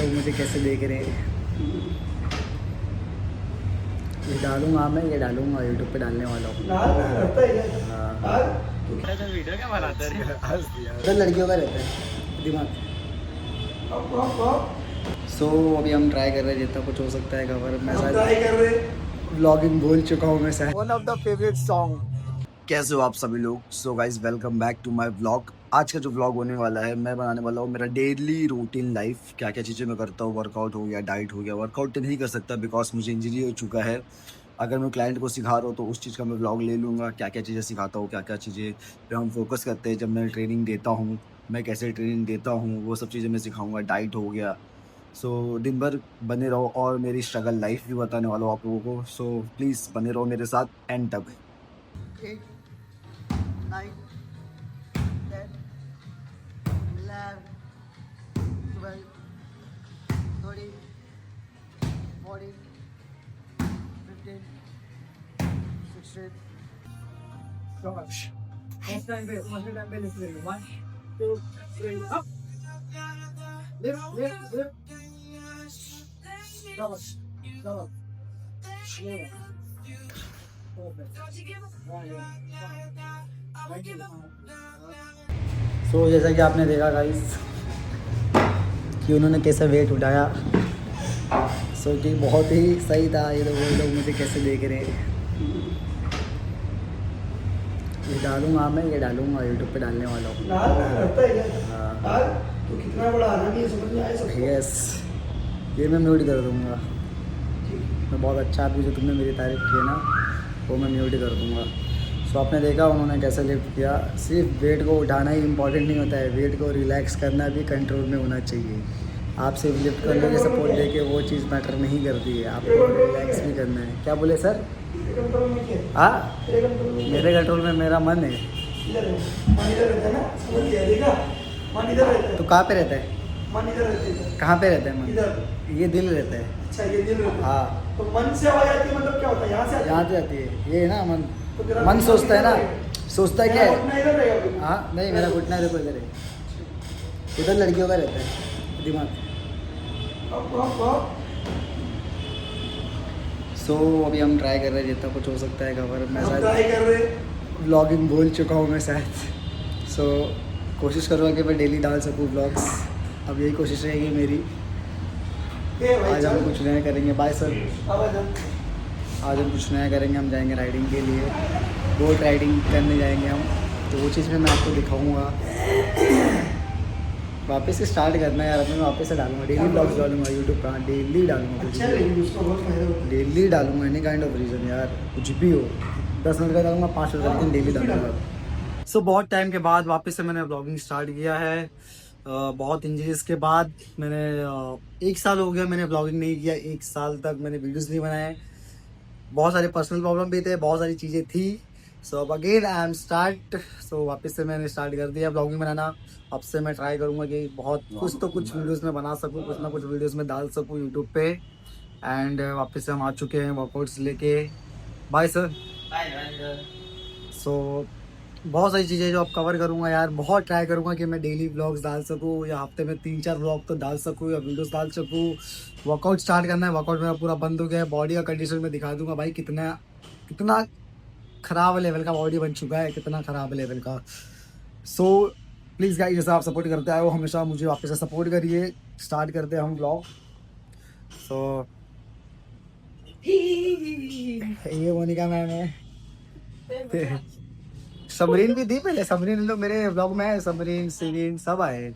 लोग मुझे कैसे देख रहे हैं। ये डालूंगा मैं, ये डालूंगा यूट्यूब पे डालने वाला हूँ। वीडियो क्या बनाते हैं तो लड़कियों का रहता है दिमाग। सो अभी हम ट्राई कर रहे हैं जितना कुछ हो सकता है कवर। मैं शायद व्लॉगिंग भूल चुका हूँ मैं शायद। One of the favourite song. कैसे हो आप सभी लोग। So guys welcome back to my vlog. आज का जो व्लॉग होने वाला है, मैं बनाने वाला हूँ मेरा डेली रूटीन लाइफ, क्या क्या चीज़ें मैं करता हूँ। वर्कआउट हो गया, डाइट हो गया। वर्कआउट तो नहीं कर सकता बिकॉज मुझे इंजरी हो चुका है। अगर मैं क्लाइंट को सिखा रहा हूँ तो उस चीज़ का मैं व्लॉग ले लूँगा, क्या क्या चीज़ें सिखाता हूँ, क्या क्या चीज़ें पे हम फोकस करते हैं जब मैं ट्रेनिंग देता हूँ, मैं कैसे ट्रेनिंग देता हूँ, वो सब चीज़ें मैं सिखाऊंगा। डाइट हो गया। सो दिन भर बने रहो और मेरी स्ट्रगल लाइफ भी बताने वाला हूँ आप लोगों को। सो प्लीज़ बने रहो मेरे साथ एंड तक। 9, 10, 11, 12, 13, 14, 15, 16. Gosh. Next time, let's do 1, 2, 3, up. Lift. Gosh. Go. Yeah. सो जैसा कि आपने देखा गाइस कि उन्होंने कैसे वेट उठाया। सो कि बहुत ही सही था। ये लोग मुझे कैसे देख रहे हैं। ये डालूंगा मैं, ये डालूंगा यूट्यूब पे डालने वाला हूँ। तो कितना बड़ा आना नहीं समझ में आया सबको। यस, ये मैं म्यूट कर दूँगा। मैं बहुत अच्छा आदमी जो तुमने मेरी तारीफ़ की है ना, वो मैं म्यूट कर दूँगा। सो आपने देखा उन्होंने कैसे लिफ्ट किया। सिर्फ वेट को उठाना ही इम्पॉर्टेंट नहीं होता है, वेट को रिलैक्स करना भी कंट्रोल में होना चाहिए। आप सिर्फ लिफ्ट करने की सपोर्ट देके वो चीज़ मैटर नहीं करती है, आपको रिलैक्स भी करना है। क्या बोले सर? हाँ, मेरे कंट्रोल में मेरा मन है। तो कहाँ पे रहता है? कहाँ पे रहता है मन? ये दिल रहता है। अच्छा, ये दिल रहता है। हाँ, तो मन से आवाज आती है, मतलब क्या होता है? यहाँ से आती है? यहाँ से आती है। ये है ना मन। तो तेरा मन घुटना सोचता है ना, इधर सोचता है क्या मेरा है? घुटना इधर रहेगा अभी। हाँ नहीं, मेरा घुटना देखो इधर है। इधर लड़कियों का रहता है दिमाग। अब सो अभी हम ट्राई कर रहे हैं जितना कुछ हो सकता है कवर। मैं हम शायद ट्राई कर रहे हैं। व्लॉगिंग भूल चुका हूँ मैं शायद। सो कोशिश करूँगा कि मैं डेली डाल सकूँ व्लॉग्स। अब यही कोशिश रहेगी मेरी। ए भाई आज हम चल, कुछ नया करेंगे। Bye sir. आवाज आ। आज हम कुछ नया करेंगे। हम जाएंगे राइडिंग के लिए, बोट राइडिंग करने जाएंगे हम। तो वो चीज़ में मैं आपको दिखाऊंगा। वापस से स्टार्ट करना है यार, अपने वापस से डालूंगा। डेली ब्लॉग्स डालूंगा यूट्यूब पर। डेली डालूंगा, अच्छा लेकिन उसका बहुत फायदा होता है। डेली डालूंगा। एनी काइंड ऑफ रीज़न यार, कुछ भी हो। 10 मिनट का डालूंगा, 5 मिनट का, लेकिन डेली डालूंगा। सो बहुत टाइम के बाद वापस से मैंने ब्लॉगिंग स्टार्ट किया है। बहुत इंजरीज के बाद मैंने 1 साल हो गया मैंने ब्लॉगिंग नहीं किया। 1 साल तक मैंने वीडियोस नहीं बनाए। बहुत सारे पर्सनल प्रॉब्लम भी थे, बहुत सारी चीज़ें थी। सो अब अगेन आई एम स्टार्ट। सो वापस से मैंने स्टार्ट कर दिया ब्लॉगिंग बनाना। अब से मैं ट्राई करूँगा कि बहुत कुछ वीडियोस में बना सकूँ, कुछ ना कुछ वीडियोस में डाल सकूँ यूट्यूब पे। एंड वापस से हम आ चुके हैं वर्कआउट्स लेके। Bye sir. सो बहुत सारी चीज़ें जो अब कवर करूँगा यार। बहुत ट्राई करूँगा कि मैं डेली व्लॉग्स डाल सकूँ, या हफ्ते में 3-4 व्लॉग तो डाल सकूँ, या वीडियोस डाल सकूँ। वर्कआउट स्टार्ट करना है। वर्कआउट मेरा पूरा बंद हो गया है। बॉडी का कंडीशन में दिखा दूंगा भाई कितना कितना ख़राब लेवल का बॉडी बन चुका है, कितना ख़राब लेवल का। सो प्लीज़ गाइस, जैसा आप सपोर्ट करते आए हो हमेशा, मुझे वापस से सपोर्ट करिए। स्टार्ट करते हैं हम व्लॉग। सो ये मोनिका मैम है। समरीन भी थी पहले। समरीन लोग मेरे ब्लॉग में है। समरीन, सीरीन सब आए।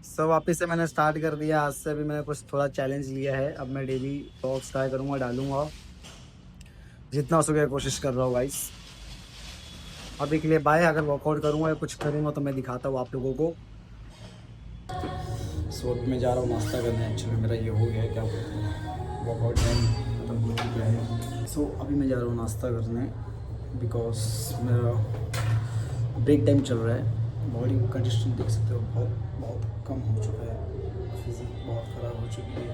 सब वापस से मैंने स्टार्ट कर दिया। आज से भी मैंने कुछ थोड़ा चैलेंज लिया है। अब मैं डेली ब्लॉग्स ट्राई करूँगा, डालूँगा जितना हो सके, कोशिश कर रहा हूँ गाइस। अभी के लिए बाय। अगर वर्कआउट करूँगा या कुछ करूँगा तो मैं दिखाता हूँ आप लोगों को। सो अभी मैं जा रहा हूँ नाश्ता करने। एक्चुअली मेरा ये हो गया है, क्या बोलते हैं, वर्कआउट टाइम खत्म हो चुका है। सो अभी मैं जा रहा हूँ नाश्ता करने बिकॉज मेरा ब्रेक टाइम चल रहा है। बॉडी कंडीशन देख सकते हो, बहुत कम हो चुका है। फिजिक बहुत ख़राब हो चुकी है।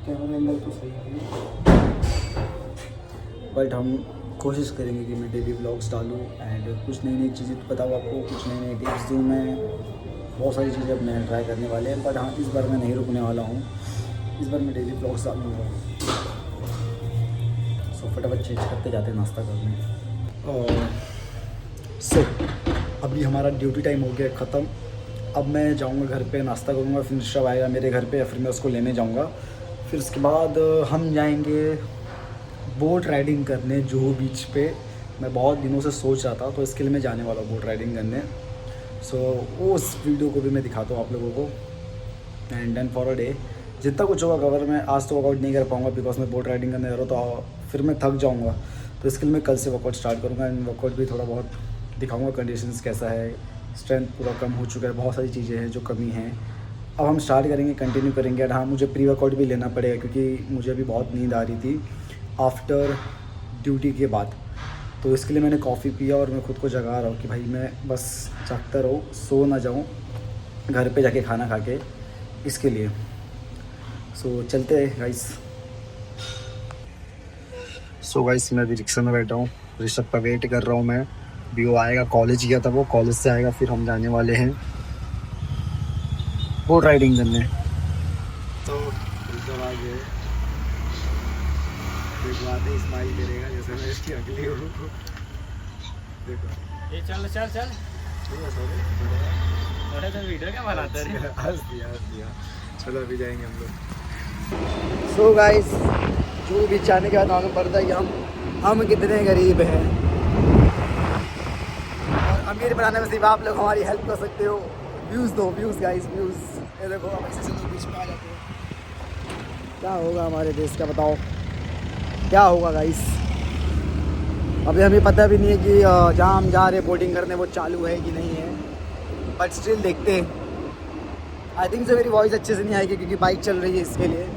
कैमरा एंगल तो सही है, बट हम कोशिश करेंगे कि मैं डेली व्लॉग्स डालूँ एंड कुछ नई नई चीज़ें बताऊँ आपको, कुछ नई नई टिप्स दूँ मैं। बहुत सारी चीज़ें अब नए ट्राई करने वाले हैं, बट हाँ इस बार मैं नहीं रुकने वाला हूँ। इस बार मैं डेली ब्लॉग्स डालूँगा। सो फटाफट चेंज करते जाते हैं नाश्ता करने। और सो अभी हमारा ड्यूटी टाइम हो गया ख़त्म। अब मैं जाऊँगा घर पे, नाश्ता करूँगा, फिर ऋषभ आएगा मेरे घर पे या फिर मैं उसको लेने जाऊँगा। फिर उसके बाद हम जाएंगे बोट राइडिंग करने जुहू बीच पे। मैं बहुत दिनों से सोच रहा था, तो इसके लिए मैं जाने वाला हूँ बोट राइडिंग करने। सो उस वीडियो को भी मैं दिखाता हूँ आप लोगों को। And then for a day जितना कुछ होगा कवर, मैं आज तो वर्कआउट नहीं कर पाऊँगा बिकॉज मैं बोट राइडिंग करने जा रहा हूँ, तो फिर मैं थक जाऊँगा। तो इसके लिए मैं कल से वर्कआउट स्टार्ट करूँगा एंड वर्कआउट भी थोड़ा बहुत दिखाऊँगा, कंडीशंस कैसा है, स्ट्रेंथ पूरा कम हो चुका है, बहुत सारी चीज़ें हैं जो कमी हैं। अब हम स्टार्ट करेंगे, कंटिन्यू करेंगे। और हाँ मुझे प्री वर्कआउट भी लेना पड़ेगा क्योंकि मुझे अभी बहुत नींद आ रही थी आफ्टर ड्यूटी के बाद। तो इसके लिए मैंने कॉफ़ी पिया और मैं खुद को जगा रहा हूँ कि भाई मैं बस जागता रहूँ, सो ना जाऊँ घर पे जाके खाना खा के, इसके लिए। सो चलते हैं गाइस। सो गाइस मैं अभी रिक्शा में बैठा हूँ, ऋषभ का वेट कर रहा हूँ मैं। अभी वो आएगा, कॉलेज गया था वो, कॉलेज से आएगा फिर हम जाने वाले हैं बोट राइडिंग करने। तो ऋषभ आ गए, देखो आते स्माइल करेगा जैसे मैं इसकी अगली हूँ। देखो ये चल चल चल थोड़ा सा वीडियो क्या बनाते हैं। हंस दिया। चलो अभी जाएंगे हम लोग। सो गाइस जो भी जाने के बाद मालूम पड़ता है कि हम कितने गरीब हैं, और अमीर बनाने में सिर्फ आप लोग हमारी हेल्प कर सकते हो। व्यूज़ दो, व्यूज़ गाइस, व्यूज़। ये देखो हम ऐसे लोग बीच में आ जाते हैं। क्या होगा हमारे देश का, बताओ क्या होगा गाइस। अभी हमें पता भी नहीं है कि जहाँ हम जा रहे हैं बोटिंग करने वो चालू है कि नहीं है, बट स्टिल देखते हैं। आई थिंक से मेरी वॉइस अच्छे से नहीं आएगी क्योंकि बाइक चल रही है, इसके लिए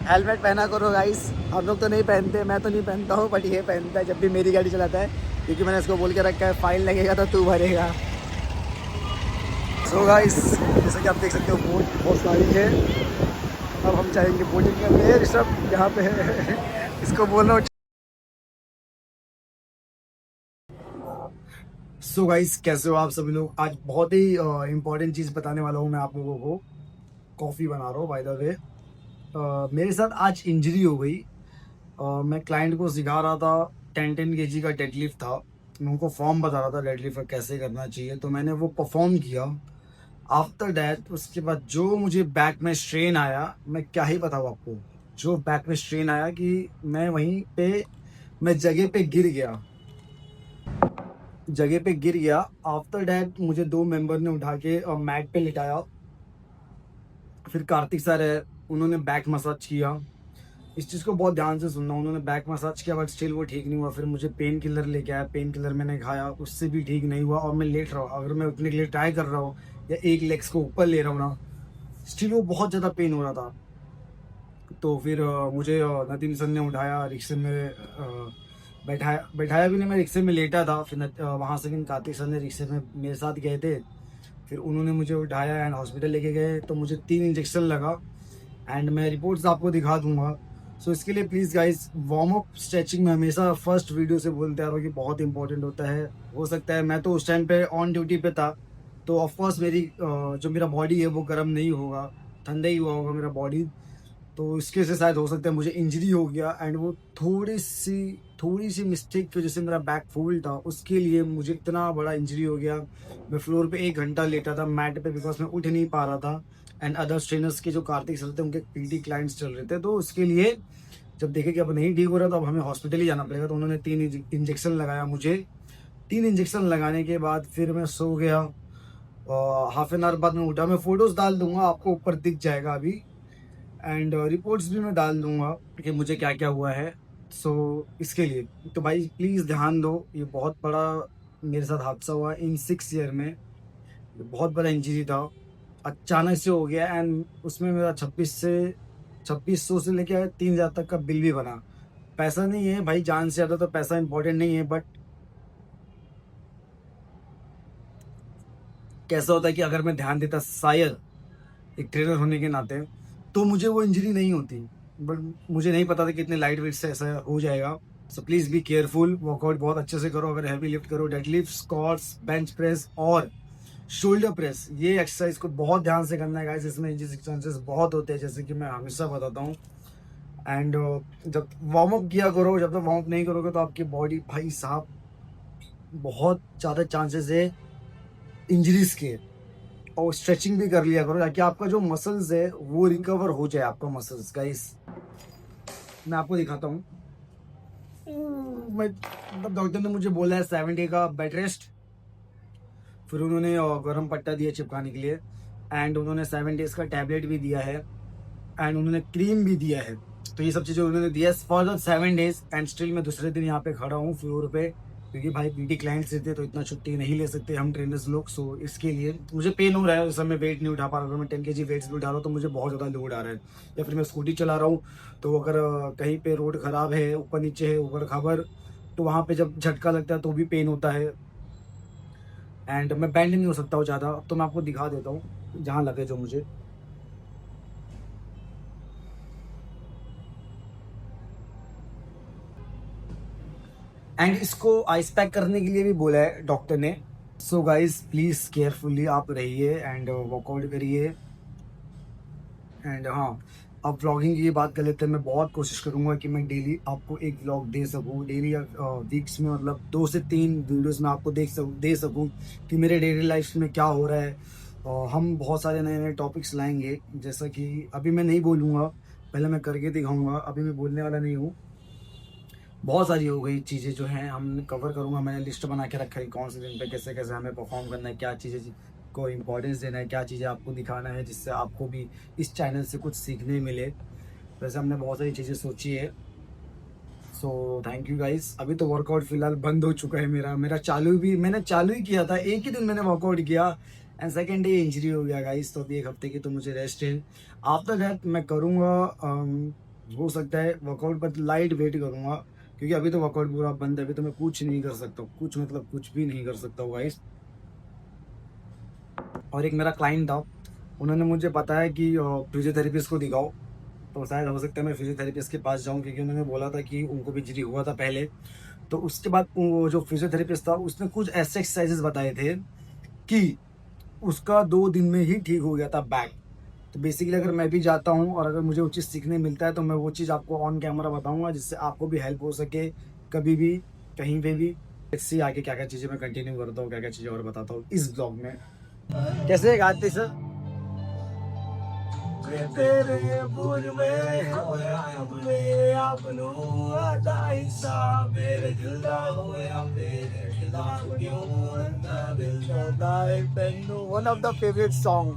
हेलमेट पहना करो गाइस। हम लोग तो नहीं पहनते, मैं तो नहीं पहनता हूँ, बट ये पहनता है जब भी मेरी गाड़ी चलाता है, क्योंकि मैंने इसको बोल के रखा है फाइन लगेगा तो तू भरेगा। सो गाइस जैसे कि आप देख सकते हो बोट बहुत सारी है। अब हम चाहेंगे बोटिंग करने। ऋषभ यहाँ पे है, इसको बोलना। सो गाइस कैसे हो आप सभी लोग। आज बहुत ही इम्पोर्टेंट चीज़ बताने वाला हूँ मैं आप लोगों को। कॉफ़ी बना रहा हूँ बाय द वे। मेरे साथ आज इंजरी हो गई। मैं क्लाइंट को सिखा रहा था, 10 kg का डेडलिफ्ट था। मैं उनको फॉर्म बता रहा था डेडलिफ्ट का कैसे करना चाहिए, तो मैंने वो परफॉर्म किया। आफ्टर डैट उसके बाद जो मुझे बैक में स्ट्रेन आया, मैं क्या ही बताऊँ आपको। जो बैक में स्ट्रेन आया कि मैं वहीं पे मैं जगह पे गिर गया। आफ्टर डैट मुझे 2 मेंबर ने उठा के मैट पे लिटाया। फिर कार्तिक सर है, उन्होंने बैक मसाज किया। इस चीज़ को बहुत ध्यान से सुनना, उन्होंने बैक मसाज किया बट स्टिल वो ठीक नहीं हुआ। फिर मुझे पेन किलर लेके आया, पेन किलर मैंने खाया, उससे भी ठीक नहीं हुआ। और मैं लेट रहा हूँ, अगर मैं उठने के लिए ट्राई कर रहा हूँ या एक लेग्स को ऊपर ले रहा हूँ ना, स्टिल वो बहुत ज़्यादा पेन हो रहा था। तो फिर मुझे नदीम सर ने उठाया, रिक्शे में बैठाया भी नहीं, मैं रिक्शे में लेटा था। फिर वहाँ से फिर कार्तिक सर ने रिक्शे में मेरे साथ गए थे, फिर उन्होंने मुझे उठाया एंड हॉस्पिटल लेके गए। तो मुझे 3 इंजेक्शन लगा एंड मैं रिपोर्ट्स आपको दिखा दूंगा। सो इसके लिए please guys, warm up stretching में हमेशा फर्स्ट वीडियो से बोलते आ रहा हूँ कि बहुत इंपॉर्टेंट होता है। हो सकता है मैं तो उस टाइम पे ऑन ड्यूटी पे था, तो ऑफकोर्स मेरी जो मेरा बॉडी है वो गर्म नहीं होगा, ठंडा ही हुआ होगा मेरा बॉडी। तो इसके से शायद हो सकता है मुझे इंजरी हो गया एंड वो थोड़ी सी मिस्टेक की वजह से मेरा बैक फूल था, उसके लिए मुझे इतना बड़ा इंजरी हो गया। मैं फ्लोर पे 1 घंटा लेटा था मैट पे बिकॉज मैं उठ नहीं पा रहा था। एंड अदर ट्रेनर्स के जो कार्तिक सर थे उनके पीटी क्लाइंट्स चल रहे थे, तो उसके लिए जब देखे कि अब नहीं ठीक हो रहा तो अब हमें हॉस्पिटल ही जाना पड़ेगा। तो उन्होंने 3 इंजेक्शन लगाया मुझे। 3 इंजेक्शन लगाने के बाद फिर मैं सो गया। हाफ एन आवर बाद मैं उठा। मैं फ़ोटोज़ डाल दूंगा आपको, ऊपर दिख जाएगा अभी, एंड रिपोर्ट्स भी मैं डाल दूंगा कि मुझे क्या क्या हुआ है। सो इसके लिए तो भाई प्लीज़ ध्यान दो, ये बहुत बड़ा मेरे साथ हादसा हुआ इन 6 ईयर में। ये बहुत बड़ा इंजरी था, अचानक से हो गया एंड उसमें मेरा 2600 से लेकर 3000 तक का बिल भी बना। पैसा नहीं है भाई, जान से ज़्यादा तो पैसा इंपॉर्टेंट नहीं है, बट कैसा होता है कि अगर मैं ध्यान देता शायद एक ट्रेनर होने के नाते, तो मुझे वो इंजरी नहीं होती। बट मुझे नहीं पता था कि इतने लाइट वेट से ऐसा हो जाएगा। So please be careful, workout बहुत अच्छे से करो। अगर हैवी लिफ्ट करो, डेडलिफ्ट, स्क्वाट्स, बेंच प्रेस और शोल्डर प्रेस, ये एक्सरसाइज को बहुत ध्यान से करना है गाइस। इसमें इंजरी के चांसेस बहुत होते हैं, जैसे कि मैं हमेशा बताता हूँ। एंड जब वार्म अप किया करो, जब तक वार्म अप नहीं करोगे तो आपकी बॉडी भाई साहब बहुत ज़्यादा चांसेस है इंजरीज के। और स्ट्रेचिंग भी कर लिया करो ताकि आपका जो मसल्स है वो रिकवर हो जाए, आपका मसल्स गाइस। मैं आपको दिखाता हूँ। मतलब डॉक्टर ने मुझे बोला है 7 डे का बेड रेस्ट, फिर उन्होंने गर्म पट्टा दिया चिपकाने के लिए, एंड उन्होंने 7 डेज का टैबलेट भी दिया है, एंड उन्होंने क्रीम भी दिया है। तो ये सब चीज़ें उन्होंने दिया for the 7 days. And still मैं दूसरे दिन यहाँ पे खड़ा हूँ फ्लोर पे, क्योंकि भाई पीटी क्लाइंट्स रहते तो इतना छुट्टी नहीं ले सकते हम ट्रेनर्स लोग। सो इसके लिए मुझे पेन हो रहा है, उस समय वेट नहीं उठा पा रहा। अगर मैं 10 kg वेट्स भी उठा रहा हूँ तो मुझे बहुत ज़्यादा लोड आ रहा है। या फिर मैं स्कूटी चला रहा हूँ तो अगर कहीं पे रोड ख़राब है, ऊपर नीचे है, ऊपर खबर, तो वहाँ पे जब झटका लगता है तो भी पेन होता है। एंड मैं बैंड नहीं हो सकता हूँ ज़्यादा। तो मैं आपको दिखा देता हूँ जहाँ लगे जो मुझे। एंड इसको आइस पैक करने के लिए भी बोला है डॉक्टर ने। सो गाइज प्लीज़ केयरफुली आप रहिए एंड वर्कआउट करिए। एंड हाँ, अब व्लॉगिंग की बात कर लेते हैं। मैं बहुत कोशिश करूँगा कि मैं डेली आपको एक व्लॉग दे सकूँ, डेली वीक्स में मतलब 2 से 3 वीडियोस में आपको दे सकूँ कि मेरे डेली लाइफ में क्या हो रहा है। हम बहुत सारे नए नए टॉपिक्स लाएंगे, जैसा कि अभी मैं नहीं बोलूँगा, पहले मैं करके दिखाऊँगा, अभी मैं बोलने वाला नहीं हूँ। बहुत सारी हो गई चीज़ें जो हैं हम कवर करूँगा। मैंने लिस्ट बना के रखा है कौन से दिन पे कैसे कैसे हमें परफॉर्म करना है, क्या चीज़ें को इम्पोर्टेंस देना है, क्या चीज़ें आपको दिखाना है जिससे आपको भी इस चैनल से कुछ सीखने मिले। वैसे हमने बहुत सारी चीज़ें सोची है। So thank you guys. अभी तो वर्कआउट फ़िलहाल बंद हो चुका है मैंने चालू ही किया था, एक ही दिन मैंने वर्कआउट किया एंड सेकेंड डे इंजरी हो गया गाइस। तो अभी 1 हफ्ते की तो मुझे रेस्ट है। आफ्टर दैट मैं करूँगा, हो सकता है वर्कआउट पर लाइट वेट करूँगा, क्योंकि अभी तो वर्कआउट पूरा बंद है। अभी तो मैं कुछ नहीं कर सकता, कुछ मतलब कुछ भी नहीं कर सकता हूँ गाइस। और एक मेरा क्लाइंट था, उन्होंने मुझे बताया कि फिजियोथेरेपिस्ट को दिखाओ। तो शायद हो सकता है मैं फिजियोथेरेपिस्ट के पास जाऊँ, क्योंकि उन्होंने बोला था कि उनको भी इंजरी हुआ था पहले। तो उसके बाद वो जो फिजियोथेरेपिस्ट था उसने कुछ ऐसे एक्सरसाइजेस बताए थे कि उसका 2 दिन में ही ठीक हो गया था बैक। तो बेसिकली अगर मैं भी जाता हूँ और अगर मुझे वो चीज़ सीखने मिलता है तो मैं वो चीज़ आपको ऑन कैमरा बताऊँगा, जिससे आपको भी हेल्प हो सके कभी भी कहीं पे भी। इससे आगे क्या क्या चीज़ें मैं कंटिन्यू करता हूँ, क्या क्या चीज़ें और बताता हूँ इस ब्लॉग में। कैसे गाते sir? One of the favorite song.